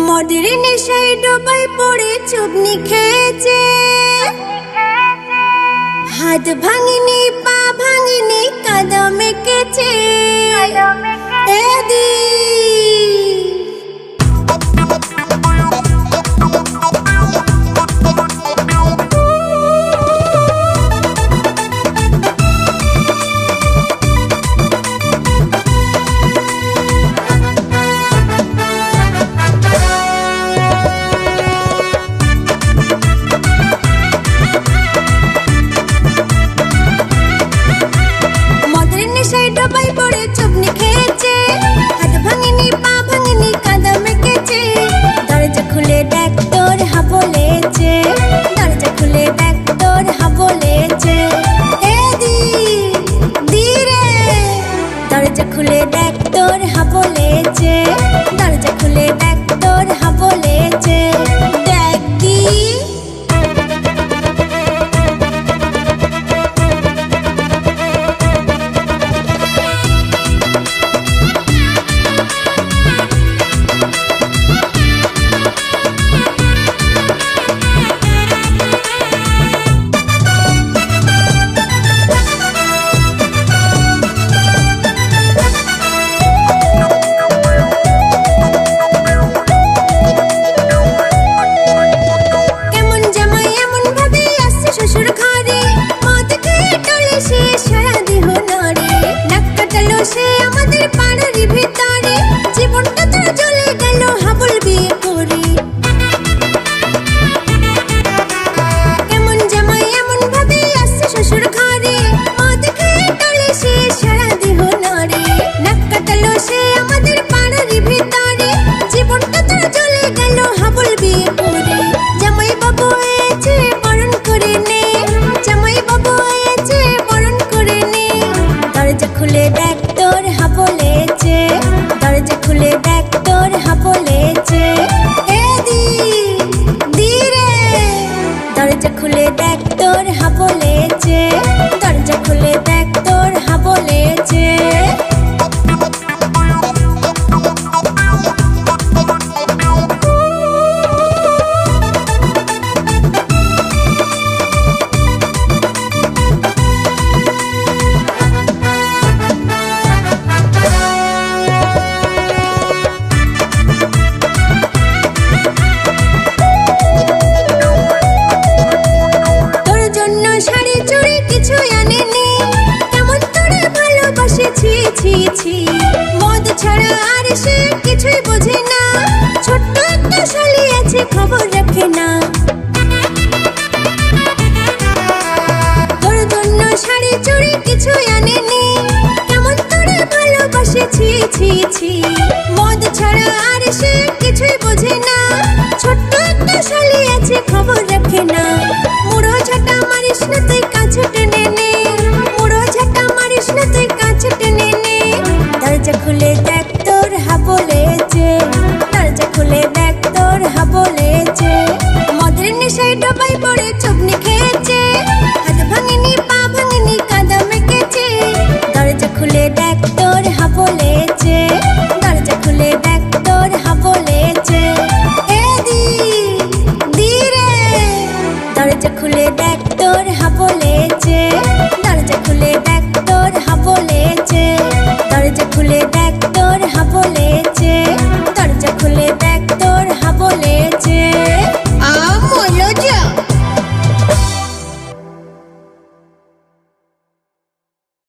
মদের নেশায় ডোবায় পড়ে চুবনি খেয়েছে, হাত ভাঙিনি পা ভাঙিনি কাদা মেকেছে। দরজা খুলে দেখ তোর হা বলেছে, দরজা খুলে দেখ তোর হা বলেছে। দেখ দি সে আমাদের পাড়ারই ভিতরে, জীবনটা তোর চলে গেল হাবল বিয়ে করে। কেমন জামাই এমন ভাবে আসছে শ্বশুর ঘরে, মদ খেয়ে টলে সে সারা দেহ নড়ে। নাক কাটালো সে আমাদের পাড়ারই ভিতরে, জীবনটা তোর চলে গেল হাবল বিয়ে করে। জামাই বাবু এসে বরণ করে নে, জামাই বাবু এসে বরণ করে নে। দরজা খুলে দেখ তোর হা বলেছে, দরজা খুলে দেখ তোর হা বলেছে। দি রে দরজা খুলে দেখ তোর হা বলেছে, দরজা খুলে দেখ তোর হা বলেছে। মদ ছাড়া আর সে কিছুই বোঝে না, ছোট্ট একটা শালি আছে খবর রাখে না। তোর জন্য শাড়ি চুড়ি কিছুই আনেনি, কেমন তোরে ভালোবাসে ছি ছি ছি। মদ ছাড়া আর সে কিছুই